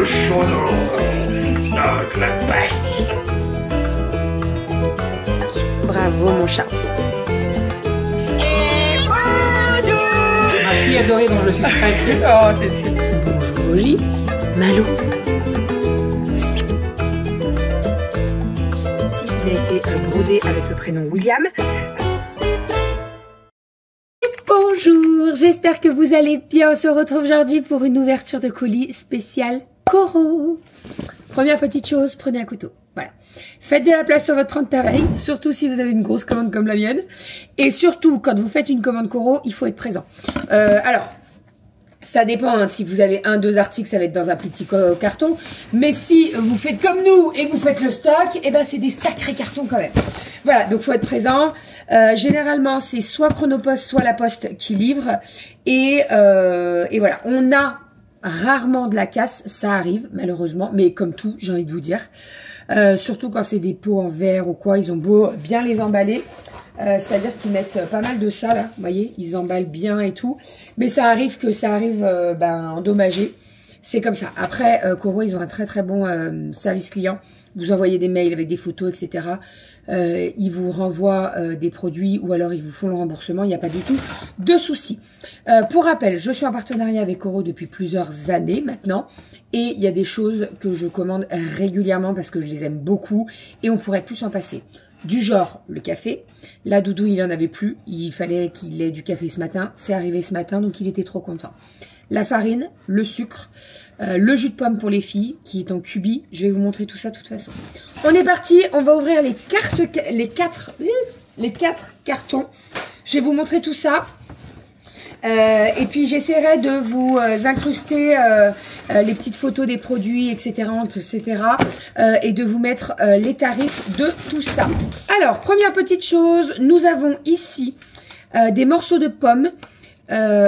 chaud dans le pain. Bravo mon chat. Ma fille adorée dont je suis très fière. Oh, c'est sûr. Bonjour Rogy. Malou. Il a été brodé avec le prénom William. Bonjour, j'espère que vous allez bien. On se retrouve aujourd'hui pour une ouverture de colis spécial Coro. Première petite chose, prenez un couteau. Voilà. Faites de la place sur votre plan de travail, surtout si vous avez une grosse commande comme la mienne. Et surtout, quand vous faites une commande Coro, il faut être présent. Alors, ça dépend, hein, si vous avez 1-2 articles, ça va être dans un plus petit carton. Mais si vous faites comme nous et vous faites le stock, eh ben c'est des sacrés cartons quand même. Voilà, donc faut être présent. Généralement, c'est soit Chronopost, soit la Poste qui livre. Et voilà, on a rarement de la casse, ça arrive malheureusement, mais comme tout, j'ai envie de vous dire. Surtout quand c'est des pots en verre ou quoi, ils ont beau bien les emballer. C'est-à-dire qu'ils mettent pas mal de ça là, vous voyez, ils emballent bien et tout. Mais ça arrive que ça arrive endommagé. C'est comme ça. Après, Coro, ils ont un très très bon service client. Vous envoyez des mails avec des photos, etc. Ils vous renvoient des produits ou alors ils vous font le remboursement. Il n'y a pas du tout de souci. Pour rappel, je suis en partenariat avec Coro depuis plusieurs années maintenant. Et il y a des choses que je commande régulièrement parce que je les aime beaucoup. Et on pourrait plus s'en passer. Du genre le café. Là, Doudou, il en avait plus. Il fallait qu'il ait du café ce matin. C'est arrivé ce matin, donc il était trop content. La farine, le sucre, le jus de pomme pour les filles, qui est en cubi. Je vais vous montrer tout ça de toute façon. On est parti. On va ouvrir les quatre cartons. Je vais vous montrer tout ça. Et puis j'essaierai de vous incruster les petites photos des produits, etc. Et de vous mettre les tarifs de tout ça. Alors, première petite chose, nous avons ici des morceaux de pommes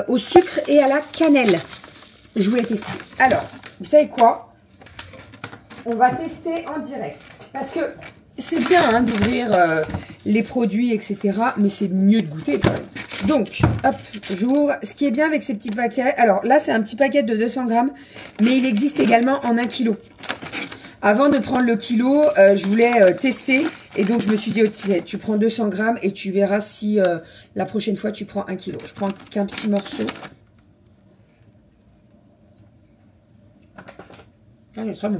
au sucre et à la cannelle. Je voulais tester. Alors, vous savez quoi? On va tester en direct. Parce que c'est bien hein, d'ouvrir les produits, etc. Mais c'est mieux de goûter quand même. Donc, hop, j'ouvre. Ce qui est bien avec ces petits paquets, alors là, c'est un petit paquet de 200 grammes, mais il existe également en 1 kg. Avant de prendre le kilo, je voulais tester, et donc je me suis dit, oh, tu prends 200 grammes et tu verras si la prochaine fois tu prends 1 kg. Je prends qu'un petit morceau. Ah, c'est très bon.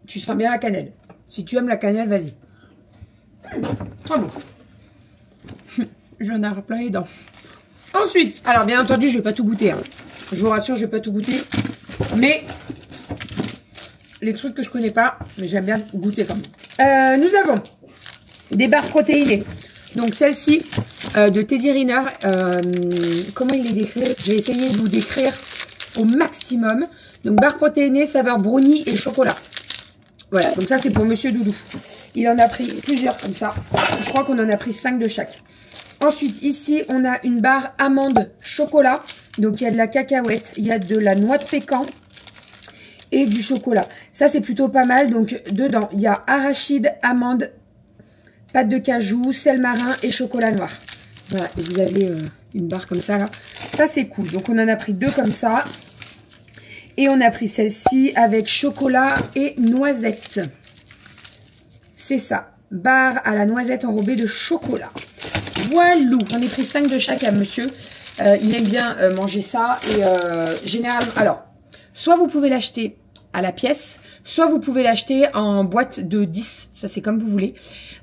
Tu sens bien la cannelle. Si tu aimes la cannelle, vas-y. Très bon. J'en ai plein les dents. Ensuite, alors bien entendu, je vais pas tout goûter. Hein. Je vous rassure, je vais pas tout goûter. Mais les trucs que je connais pas, mais j'aime bien goûter quand même. Nous avons des barres protéinées. Donc celle-ci de Teddy Riner. Comment il les décrit? Je vais essayer de vous décrire au maximum. Donc barres protéinées, saveur brownie et chocolat. Voilà, donc ça c'est pour Monsieur Doudou. Il en a pris plusieurs comme ça. Je crois qu'on en a pris 5 de chaque. Ensuite, ici, on a une barre amande chocolat. Donc, il y a de la cacahuète, il y a de la noix de pécan et du chocolat. Ça, c'est plutôt pas mal. Donc, dedans, il y a arachide, amande, pâte de cajou, sel marin et chocolat noir. Voilà, et vous avez une barre comme ça, là. Ça, c'est cool. Donc, on en a pris 2 comme ça. Et on a pris celle-ci avec chocolat et noisette. C'est ça. Barre à la noisette enrobée de chocolat. Voilà, j'en ai pris 5 de chaque à monsieur. Il aime bien manger ça. Et généralement, alors, soit vous pouvez l'acheter à la pièce, soit vous pouvez l'acheter en boîte de 10. Ça, c'est comme vous voulez.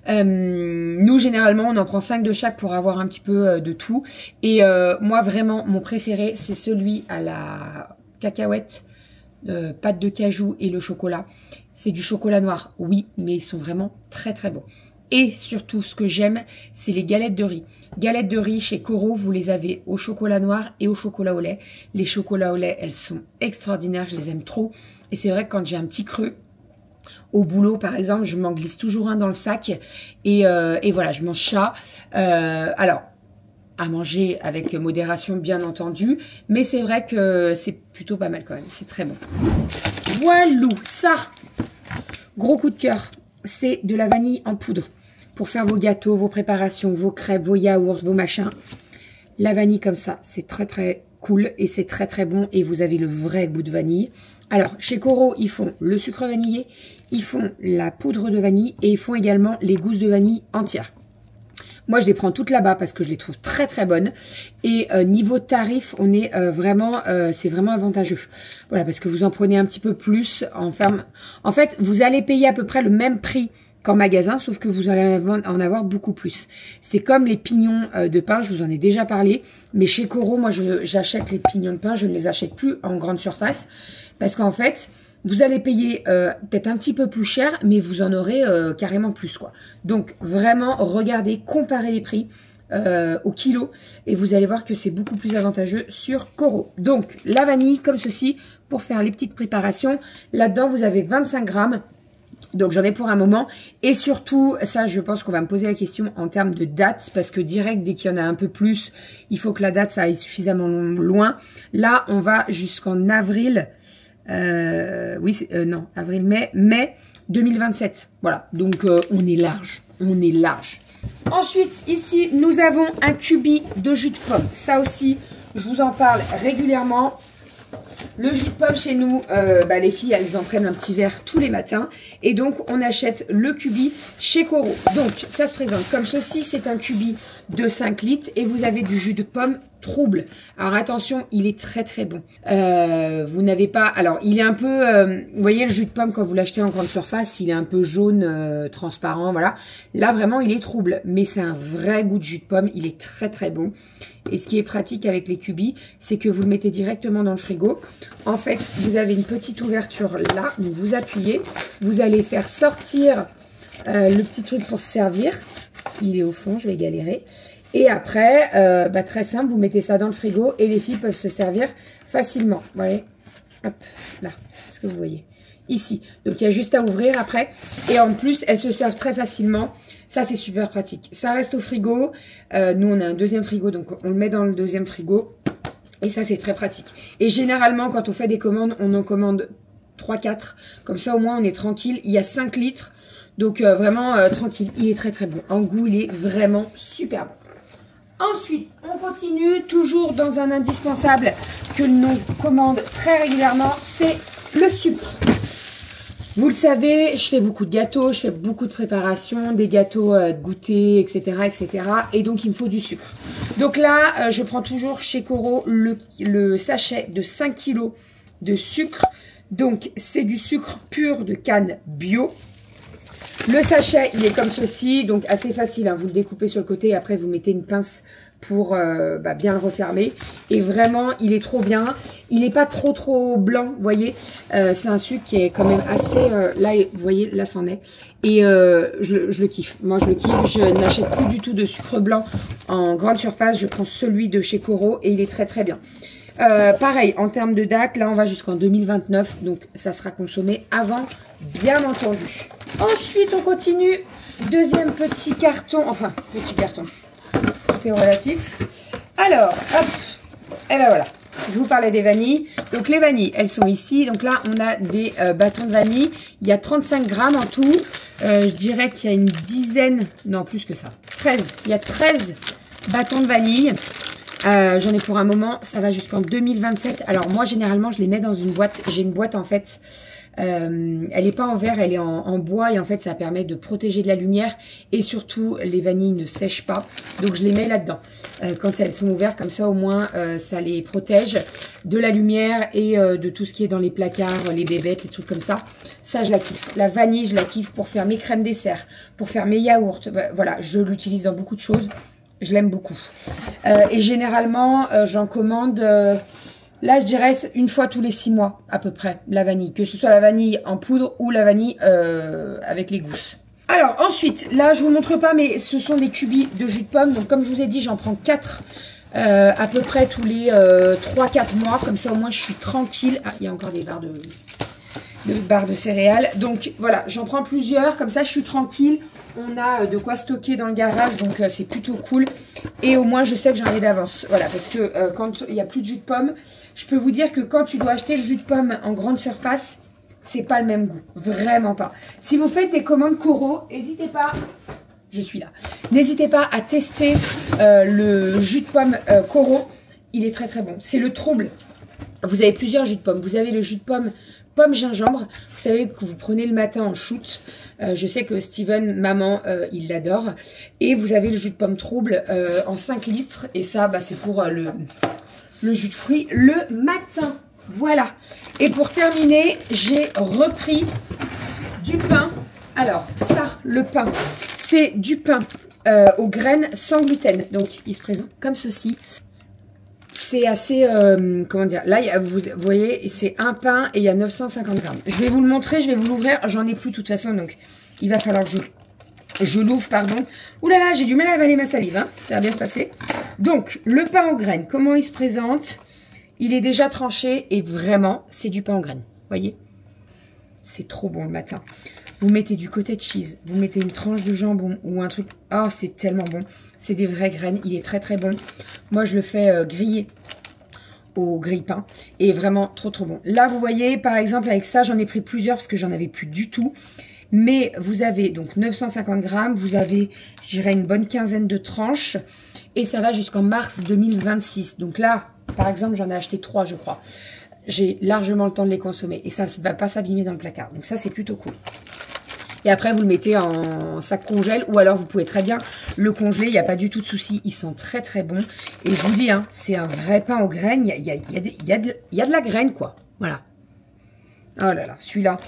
Nous, généralement, on en prend 5 de chaque pour avoir un petit peu de tout. Et moi, vraiment, mon préféré, c'est celui à la cacahuète, pâte de cajou et le chocolat. C'est du chocolat noir, oui, mais ils sont vraiment très très bons. Et surtout, ce que j'aime, c'est les galettes de riz. Galettes de riz chez Coro, vous les avez au chocolat noir et au chocolat au lait. Les chocolats au lait, elles sont extraordinaires, je les aime trop. Et c'est vrai que quand j'ai un petit creux, au boulot par exemple, je m'en glisse toujours un dans le sac. Et voilà, je mange ça. Alors, à manger avec modération bien entendu. Mais c'est vrai que c'est plutôt pas mal quand même, c'est très bon. Voilà, ça, gros coup de cœur. C'est de la vanille en poudre pour faire vos gâteaux, vos préparations, vos crêpes, vos yaourts, vos machins. La vanille comme ça, c'est très très cool et c'est très très bon et vous avez le vrai goût de vanille. Alors, chez Coro, ils font le sucre vanillé, ils font la poudre de vanille et ils font également les gousses de vanille entières. Moi, je les prends toutes là-bas parce que je les trouve très très bonnes. Et niveau tarif, on est c'est vraiment avantageux. Voilà, parce que vous en prenez un petit peu plus en ferme. En fait, vous allez payer à peu près le même prix qu'en magasin, sauf que vous allez en avoir beaucoup plus. C'est comme les pignons de pain, je vous en ai déjà parlé. Mais chez Coro, moi, j'achète les pignons de pain, je ne les achète plus en grande surface. Parce qu'en fait, vous allez payer peut-être un petit peu plus cher, mais vous en aurez carrément plus, quoi. Donc, vraiment, regardez, comparez les prix au kilo et vous allez voir que c'est beaucoup plus avantageux sur Coro. Donc, la vanille, comme ceci, pour faire les petites préparations. Là-dedans, vous avez 25 grammes. Donc, j'en ai pour un moment. Et surtout, ça, je pense qu'on va me poser la question en termes de date. Parce que direct, dès qu'il y en a un peu plus, il faut que la date, ça aille suffisamment loin. Là, on va jusqu'en avril. Non, mai 2027. Voilà, donc on est large, Ensuite, ici, nous avons un cubi de jus de pomme. Ça aussi, je vous en parle régulièrement. Le jus de pomme chez nous, les filles, elles en prennent un petit verre tous les matins. Et donc, on achète le cubi chez Coro. Donc, ça se présente comme ceci. C'est un cubi de 5 litres et vous avez du jus de pomme trouble. Alors, attention, il est très très bon. Vous n'avez pas... Alors, il est un peu... vous voyez, le jus de pomme, quand vous l'achetez en grande surface, il est un peu jaune, transparent, voilà. Là, vraiment, il est trouble. Mais c'est un vrai goût de jus de pomme. Il est très très bon. Et ce qui est pratique avec les cubis, c'est que vous le mettez directement dans le frigo. En fait, vous avez une petite ouverture là, donc vous appuyez. Vous allez faire sortir le petit truc pour se servir. Il est au fond, je vais galérer. Et après, très simple, vous mettez ça dans le frigo et les filles peuvent se servir facilement. Vous voyez, hop, là, est-ce que vous voyez? Ici. Donc, il y a juste à ouvrir après. Et en plus, elles se servent très facilement. Ça, c'est super pratique. Ça reste au frigo. Nous, on a un deuxième frigo, donc on le met dans le deuxième frigo. Et ça, c'est très pratique. Et généralement, quand on fait des commandes, on en commande 3-4. Comme ça, au moins, on est tranquille. Il y a 5 litres. Donc, vraiment tranquille. Il est très, très bon. En goût, il est vraiment super bon. Ensuite, on continue toujours dans un indispensable que l'on commande très régulièrement. C'est le sucre. Vous le savez, je fais beaucoup de gâteaux, je fais beaucoup de préparations, des gâteaux goûter, etc., etc. Et donc, il me faut du sucre. Donc là, je prends toujours chez Coro le sachet de 5 kg de sucre. Donc, c'est du sucre pur de canne bio. Le sachet, il est comme ceci, donc assez facile. Hein. Vous le découpez sur le côté et après, vous mettez une pince pour bien le refermer. Et vraiment, il est trop bien. Il n'est pas trop blanc, vous voyez. C'est un sucre qui est quand même assez... là, vous voyez, là, c'en est. Et je le kiffe. Moi, je le kiffe. Je n'achète plus du tout de sucre blanc en grande surface. Je prends celui de chez Coro et il est très, très bien. Pareil, en termes de date, là, on va jusqu'en 2029. Donc, ça sera consommé avant, bien entendu. Ensuite, on continue. Deuxième petit carton. Enfin, petit carton. Tout est relatif. Alors, hop. Et ben voilà. Je vous parlais des vanilles. Donc, les vanilles, elles sont ici. Donc là, on a des bâtons de vanille. Il y a 35 grammes en tout. Je dirais qu'il y a une dizaine. Non, plus que ça. 13. Il y a 13 bâtons de vanille. J'en ai pour un moment. Ça va jusqu'en 2027. Alors, moi, généralement, je les mets dans une boîte. J'ai une boîte, en fait... elle n'est pas en verre, elle est en bois et en fait ça permet de protéger de la lumière et surtout les vanilles ne sèchent pas, donc je les mets là-dedans quand elles sont ouvertes, comme ça au moins ça les protège de la lumière et de tout ce qui est dans les placards, les bébêtes, les trucs comme ça. Ça je la kiffe. La vanille je la kiffe pour faire mes crèmes dessert, pour faire mes yaourts, voilà, je l'utilise dans beaucoup de choses, je l'aime beaucoup et généralement j'en commande... Là, je dirais une fois tous les 6 mois, à peu près, la vanille. Que ce soit la vanille en poudre ou la vanille avec les gousses. Alors, ensuite, là, je vous montre pas, mais ce sont des cubis de jus de pomme. Donc, comme je vous ai dit, j'en prends 4 à peu près tous les 3-4 mois. Comme ça, au moins, je suis tranquille. Ah, il y a encore des barres de céréales. Donc, voilà, j'en prends plusieurs. Comme ça, je suis tranquille. On a de quoi stocker dans le garage, donc c'est plutôt cool. Et au moins, je sais que j'en ai d'avance. Voilà, parce que quand il n'y a plus de jus de pomme, je peux vous dire que quand tu dois acheter le jus de pomme en grande surface, c'est pas le même goût. Vraiment pas. Si vous faites des commandes Coro, n'hésitez pas... Je suis là. N'hésitez pas à tester le jus de pomme Coro. il est très très bon. C'est le trouble. Vous avez plusieurs jus de pomme. Vous avez le jus de pomme gingembre. Vous savez que vous prenez le matin en shoot. Je sais que Steven, maman, il l'adore. Et vous avez le jus de pomme trouble en 5 litres. Et ça, bah, c'est pour le jus de fruits le matin. Voilà. Et pour terminer, j'ai repris du pain. Alors, ça, le pain, c'est du pain aux graines sans gluten. Donc, il se présente comme ceci. C'est assez, comment dire, là, vous voyez, c'est un pain et il y a 950 grammes. Je vais vous le montrer, je vais vous l'ouvrir. J'en ai plus de toute façon, donc il va falloir que je l'ouvre, pardon. Ouh là là, j'ai du mal à avaler ma salive, hein. Ça va bien se passer. Donc, le pain aux graines, comment il se présente? Il est déjà tranché et vraiment, c'est du pain aux graines. Vous voyez? C'est trop bon le matin. Vous mettez du cottage cheese, vous mettez une tranche de jambon ou un truc. Oh, c'est tellement bon. C'est des vraies graines, il est très très bon. Moi, je le fais griller au grille-pain et vraiment trop trop bon. Là, vous voyez, par exemple, avec ça, j'en ai pris plusieurs parce que j'en avais plus du tout. Mais vous avez donc 950 grammes, vous avez, je dirais, une bonne quinzaine de tranches et ça va jusqu'en mars 2026. Donc là, par exemple, j'en ai acheté 3, je crois. J'ai largement le temps de les consommer et ça ne va pas s'abîmer dans le placard. Donc ça, c'est plutôt cool. Et après, vous le mettez en sac congèle ou alors vous pouvez très bien le congeler. Il n'y a pas du tout de souci. Il sent très très bon. Et je vous dis, hein, c'est un vrai pain aux graines. Il y a de la graine, quoi. Voilà. Oh là là, celui-là,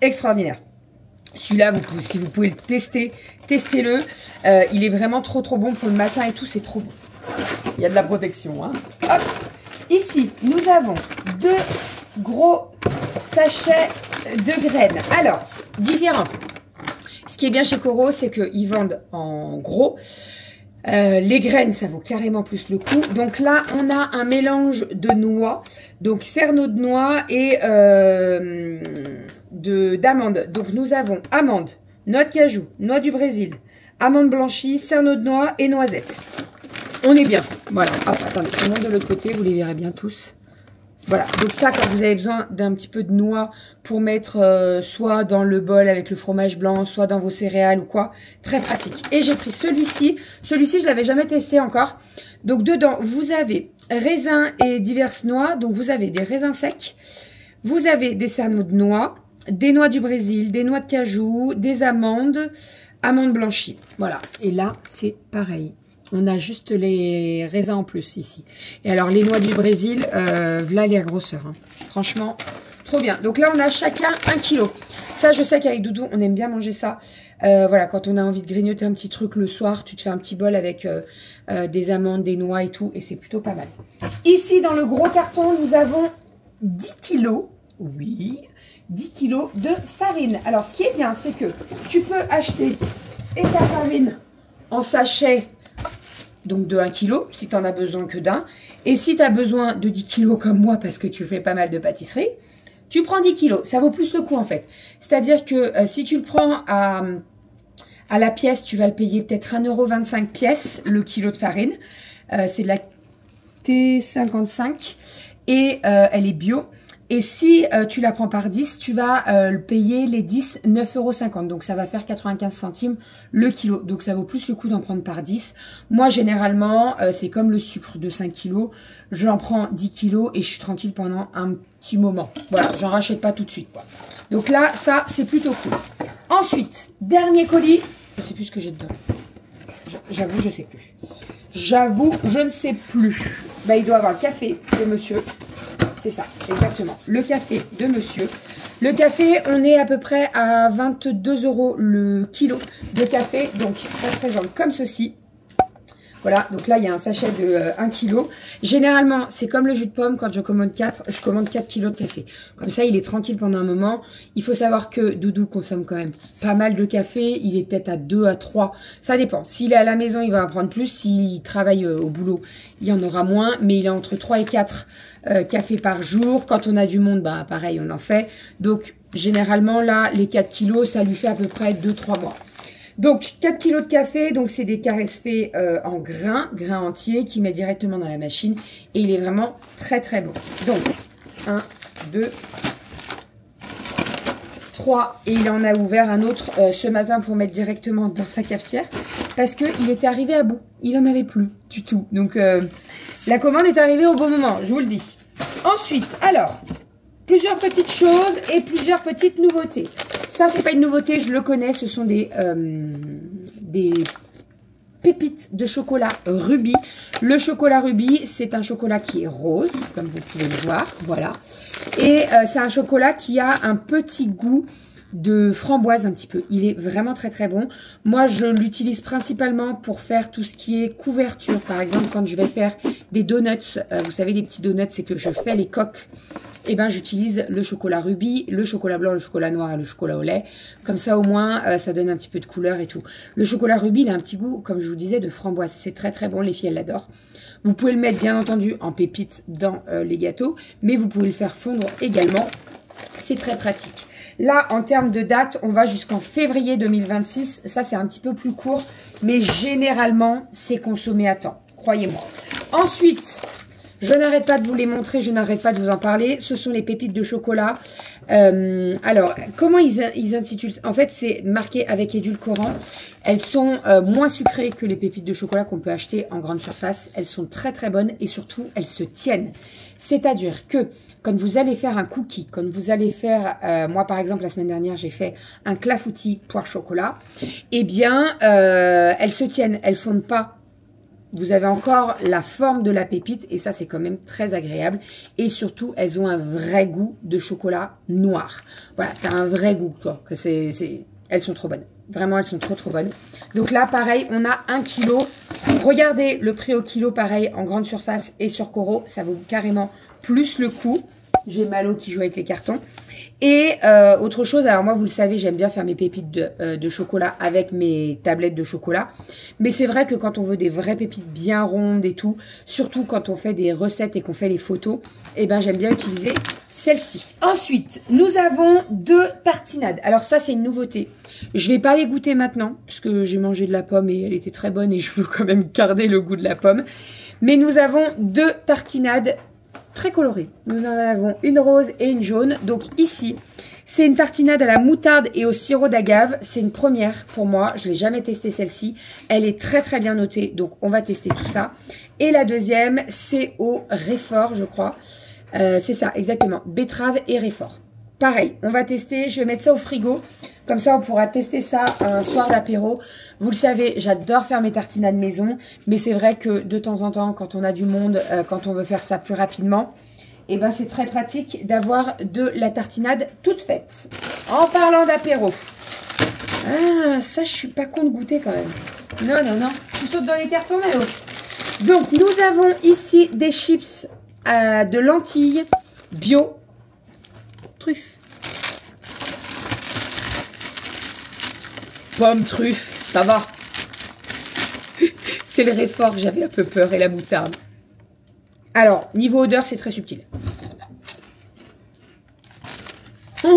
extraordinaire. Celui-là, si vous pouvez le tester, testez-le. Il est vraiment trop trop bon pour le matin et tout. C'est trop bon. Il y a de la protection, hein. Hop. Ici, nous avons 2 gros sachets de graines. Alors, différents. Ce qui est bien chez Coro, c'est qu'ils vendent en gros. Les graines, ça vaut carrément plus le coup. Donc là, on a un mélange de noix. Donc, cerneau de noix et d'amandes. Donc, nous avons amandes, noix de cajou, noix du Brésil, amandes blanchies, cerneau de noix et noisettes. On est bien. Voilà. Hop, attendez, je monte de l'autre côté, vous les verrez bien tous. Voilà, donc ça, quand vous avez besoin d'un petit peu de noix pour mettre soit dans le bol avec le fromage blanc, soit dans vos céréales ou quoi, très pratique. Et j'ai pris celui-ci. Celui-ci, je l'avais jamais testé encore. Donc dedans, vous avez raisins et diverses noix. Donc vous avez des raisins secs, vous avez des cerneaux de noix, des noix du Brésil, des noix de cajou, des amandes, amandes blanchies. Voilà, et là, c'est pareil. On a juste les raisins en plus ici. Et alors, les noix du Brésil, voilà les grosseurs. Hein. Franchement, trop bien. Donc là, on a chacun 1 kg. Ça, je sais qu'avec Doudou, on aime bien manger ça. Voilà, quand on a envie de grignoter un petit truc le soir, tu te fais un petit bol avec des amandes, des noix et tout. Et c'est plutôt pas mal. Ici, dans le gros carton, nous avons 10 kilos. Oui, 10 kilos de farine. Alors, ce qui est bien, c'est que tu peux acheter et ta farine en sachet. Donc de 1 kg, si tu n'en as besoin que d'un. Et si tu as besoin de 10 kg comme moi, parce que tu fais pas mal de pâtisserie, tu prends 10 kg. Ça vaut plus le coup en fait. C'est-à-dire que si tu le prends à la pièce, tu vas le payer peut-être 1,25 € pièce, le kilo de farine. C'est de la T55 et elle est bio. Et si tu la prends par 10, tu vas le payer les 10, 9,50 €. Donc, ça va faire 95 centimes le kilo. Donc, ça vaut plus le coup d'en prendre par 10. Moi, généralement, c'est comme le sucre de 5 kilos. J'en prends 10 kilos et je suis tranquille pendant un petit moment. Voilà, j'en rachète pas tout de suite, quoi. Donc là, ça, c'est plutôt cool. Ensuite, dernier colis. Je sais plus ce que j'ai dedans. J'avoue, je sais plus. J'avoue, je ne sais plus. Bah, il doit avoir le café de monsieur. C'est ça, exactement. Le café de monsieur. Le café, on est à peu près à 22 € le kilo de café. Donc, ça se présente comme ceci. Voilà, donc là, il y a un sachet de 1 kg. Généralement, c'est comme le jus de pomme. Quand je commande 4, je commande 4 kg de café. Comme ça, il est tranquille pendant un moment. Il faut savoir que Doudou consomme quand même pas mal de café. Il est peut-être à 2 à 3. Ça dépend. S'il est à la maison, il va en prendre plus. S'il travaille au boulot, il y en aura moins. Mais il est entre 3 et 4 cafés par jour. Quand on a du monde, bah pareil, on en fait. Donc, généralement, là, les 4 kilos, ça lui fait à peu près 2-3 mois. Donc, 4 kilos de café, donc c'est des caresses faits en grains entiers qui met directement dans la machine. Et il est vraiment très très bon. Donc, 1, 2, 3. Et il en a ouvert un autre ce matin pour mettre directement dans sa cafetière. parce qu'il était arrivé à bout. Il n'en avait plus du tout. Donc, la commande est arrivée au bon moment, je vous le dis. Ensuite, alors, plusieurs petites choses et plusieurs petites nouveautés. Ça, c'est pas une nouveauté, je le connais. Ce sont des pépites de chocolat Ruby. Le chocolat Ruby, c'est un chocolat qui est rose, comme vous pouvez le voir. Voilà. Et c'est un chocolat qui a un petit goût de framboise un petit peu. Il est vraiment très très bon. Moi, je l'utilise principalement pour faire tout ce qui est couverture. Par exemple, quand je vais faire des donuts, vous savez, les petits donuts, c'est que je fais les coques. Et ben, j'utilise le chocolat Ruby, le chocolat blanc, le chocolat noir et le chocolat au lait. Comme ça, au moins, ça donne un petit peu de couleur et tout. Le chocolat Ruby, il a un petit goût, comme je vous disais, de framboise. C'est très très bon. Les filles, elles l'adorent. Vous pouvez le mettre, bien entendu, en pépites dans les gâteaux. Mais vous pouvez le faire fondre également. C'est très pratique. Là, en termes de date, on va jusqu'en février 2026. Ça, c'est un petit peu plus court. Mais généralement, c'est consommé à temps. Croyez-moi. Ensuite, je n'arrête pas de vous les montrer. Je n'arrête pas de vous en parler. Ce sont les pépites de chocolat. Alors, comment ils intitulent? En fait, c'est marqué avec édulcorant. Elles sont moins sucrées que les pépites de chocolat qu'on peut acheter en grande surface. Elles sont très très bonnes et surtout, elles se tiennent. C'est-à-dire que quand vous allez faire un cookie, quand vous allez faire, moi par exemple la semaine dernière j'ai fait un clafoutis poire chocolat, eh bien elles se tiennent, elles fondent pas. Vous avez encore la forme de la pépite et ça c'est quand même très agréable. Et surtout elles ont un vrai goût de chocolat noir. Voilà, t'as un vrai goût quoi. Elles sont trop bonnes. Vraiment, elles sont trop trop bonnes. Donc là, pareil, on a 1 kg. Regardez le prix au kilo, pareil, en grande surface et sur Coro. Ça vaut carrément plus le coup. J'ai Malo qui joue avec les cartons. Et autre chose, alors moi, vous le savez, j'aime bien faire mes pépites de chocolat avec mes tablettes de chocolat. Mais c'est vrai que quand on veut des vraies pépites bien rondes et tout, surtout quand on fait des recettes et qu'on fait les photos, eh ben j'aime bien utiliser celle-ci. Ensuite, nous avons 2 tartinades. Alors ça, c'est une nouveauté. Je vais pas les goûter maintenant, parce que j'ai mangé de la pomme et elle était très bonne et je veux quand même garder le goût de la pomme. Mais nous avons 2 tartinades très colorées. Nous en avons une rose et une jaune. Donc ici, c'est une tartinade à la moutarde et au sirop d'agave. C'est une première pour moi. Je l'ai jamais testée celle-ci. Elle est très très bien notée. Donc on va tester tout ça. Et la deuxième, c'est au réfort, je crois. C'est ça, exactement. Betterave et réfort. Pareil, on va tester. Je vais mettre ça au frigo. Comme ça, on pourra tester ça un soir d'apéro. Vous le savez, j'adore faire mes tartinades maison. Mais c'est vrai que de temps en temps, quand on a du monde, quand on veut faire ça plus rapidement, et ben c'est très pratique d'avoir de la tartinade toute faite. En parlant d'apéro. Ah, ça, je suis pas con de goûter quand même. Non, non, non. Tu sautes dans les cartons, Malo. Donc, nous avons ici des chips de lentilles bio truffe. Pomme, truffe, ça va. C'est le réfort que j'avais un peu peur et la moutarde. Alors, niveau odeur, c'est très subtil. Mmh.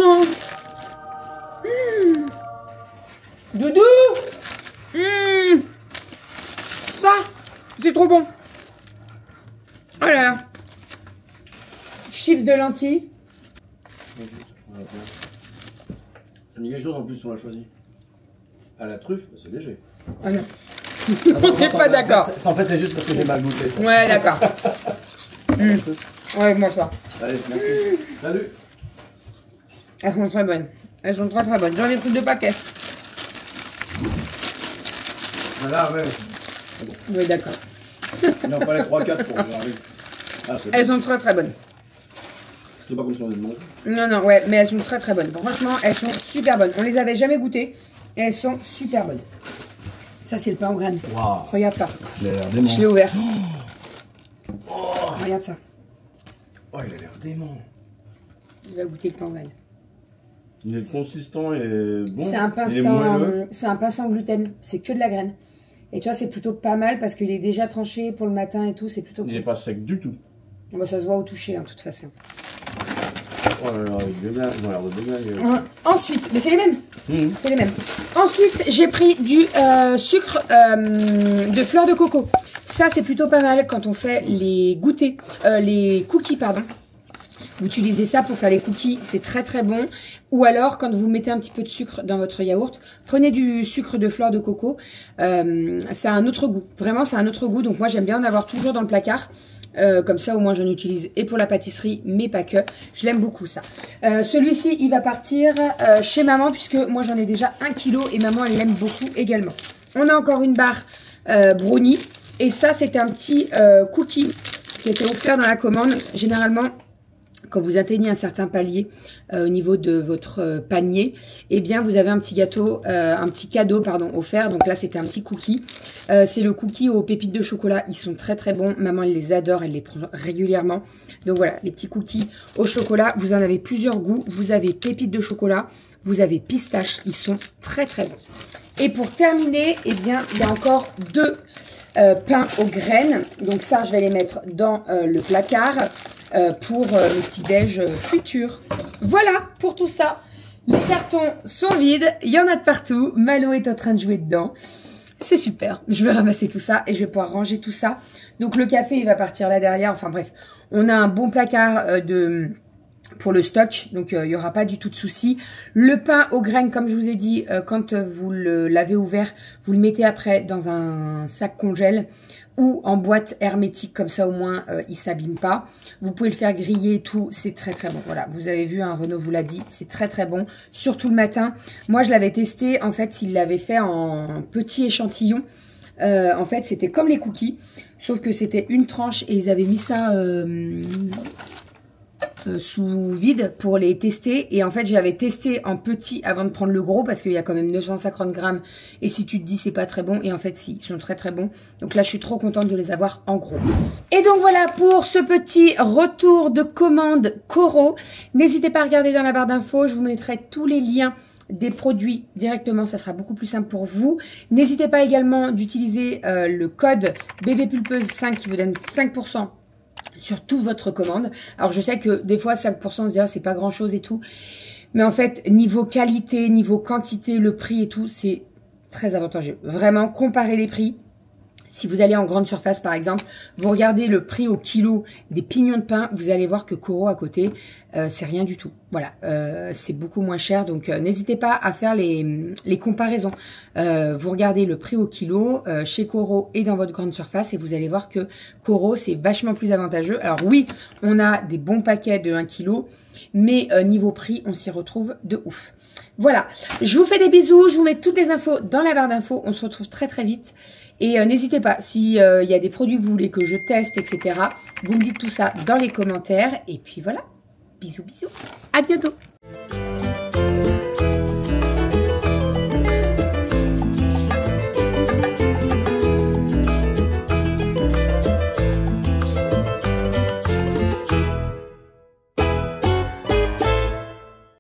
Mmh. Doudou. Mmh. Ça, c'est trop bon. Oh là là. Chips de lentilles. Ça me dit quelque chose en plus, on l'a choisi. À la truffe, c'est léger. Ah non. On n'est pas d'accord. En fait, c'est juste parce que j'ai mal goûté. Ça. Ouais, d'accord. Ouais, moi ça. Allez, merci. Salut. Elles sont très bonnes. Elles sont très très bonnes. J'en ai pris 2 paquets. Voilà, ouais. Oui, d'accord. Il en fallait 3-4 pour arriver. Ah, elles sont très très bonnes. C'est pas comme si on était de manger. Non, non, ouais, mais elles sont très très bonnes. Franchement, elles sont super bonnes. On les avait jamais goûtées et elles sont super bonnes. Ça, c'est le pain aux graines. Wow. Regarde ça. Il a l'air dément. Je l'ai ouvert. Oh. Regarde ça. Oh, il a l'air dément. Il va goûter le pain aux graines. Il est consistant et bon. C'est un pain sans gluten. C'est que de la graine. Et tu vois, c'est plutôt pas mal parce qu'il est déjà tranché pour le matin et tout. C'est plutôt cool. Il n'est pas sec du tout. Bon, ça se voit au toucher, hein, de toute façon. Oh là là, ils ont l'air de bien. Ensuite, mais c'est les mêmes. C'est les mêmes. Ensuite, j'ai pris du sucre de fleur de coco. Ça, c'est plutôt pas mal quand on fait les goûters, les cookies, pardon. Vous utilisez ça pour faire les cookies, c'est très très bon. Ou alors, quand vous mettez un petit peu de sucre dans votre yaourt, prenez du sucre de fleur de coco. Ça a un autre goût. Vraiment, ça a un autre goût. Donc moi, j'aime bien en avoir toujours dans le placard. Comme ça, au moins, j'en utilise et pour la pâtisserie, mais pas que. Je l'aime beaucoup, ça. Celui-ci, il va partir chez maman, puisque moi, j'en ai déjà 1 kg et maman, elle l'aime beaucoup également. On a encore une barre brownie. Et ça, c'était un petit cookie qui était offert dans la commande. Généralement, quand vous atteignez un certain palier au niveau de votre panier, eh bien, vous avez un petit gâteau, un petit cadeau, pardon, offert. Donc là, c'était un petit cookie. C'est le cookie aux pépites de chocolat. Ils sont très, très bons. Maman, elle les adore. Elle les prend régulièrement. Donc voilà, les petits cookies au chocolat. Vous en avez plusieurs goûts. Vous avez pépites de chocolat. Vous avez pistache. Ils sont très, très bons. Et pour terminer, eh bien, il y a encore 2 pains aux graines. Donc ça, je vais les mettre dans le placard pour le petit-déj futur. Voilà pour tout ça. Les cartons sont vides. Il y en a de partout. Malo est en train de jouer dedans. C'est super. Je vais ramasser tout ça et je vais pouvoir ranger tout ça. Donc le café, il va partir là derrière. Enfin bref, on a un bon placard pour le stock, donc il n'y aura pas du tout de souci. Le pain aux graines, comme je vous ai dit, quand vous l'avez ouvert, vous le mettez après dans un sac congèle ou en boîte hermétique, comme ça au moins il s'abîme pas. Vous pouvez le faire griller et tout, c'est très très bon. Voilà, vous avez vu, hein, Renaud vous l'a dit, c'est très très bon, surtout le matin. Moi je l'avais testé, en fait il l'avait fait en petit échantillon. En fait c'était comme les cookies, sauf que c'était une tranche et ils avaient mis ça sous vide pour les tester. Et en fait j'avais testé en petit avant de prendre le gros parce qu'il y a quand même 950 grammes et si tu te dis c'est pas très bon, et en fait si, ils sont très très bons. Donc là je suis trop contente de les avoir en gros. Et donc voilà pour ce petit retour de commande Coro. N'hésitez pas à regarder dans la barre d'infos, je vous mettrai tous les liens des produits directement, ça sera beaucoup plus simple pour vous. N'hésitez pas également d'utiliser le code BBPulpeuse5 qui vous donne 5% sur toute votre commande. Alors je sais que des fois 5% on se dit c'est pas grand chose et tout, mais en fait niveau qualité, niveau quantité, le prix et tout, c'est très avantageux. Vraiment, comparez les prix. Si vous allez en grande surface par exemple, vous regardez le prix au kilo des pignons de pain, vous allez voir que Coro à côté, c'est rien du tout. Voilà, c'est beaucoup moins cher, donc n'hésitez pas à faire les comparaisons. Vous regardez le prix au kilo chez Coro et dans votre grande surface et vous allez voir que Coro c'est vachement plus avantageux. Alors oui, on a des bons paquets de 1 kg, mais niveau prix, on s'y retrouve de ouf. Voilà, je vous fais des bisous, je vous mets toutes les infos dans la barre d'infos, on se retrouve très très vite. Et n'hésitez pas, s'il y a des produits que vous voulez que je teste, etc., vous me dites tout ça dans les commentaires. Et puis voilà, bisous bisous, à bientôt.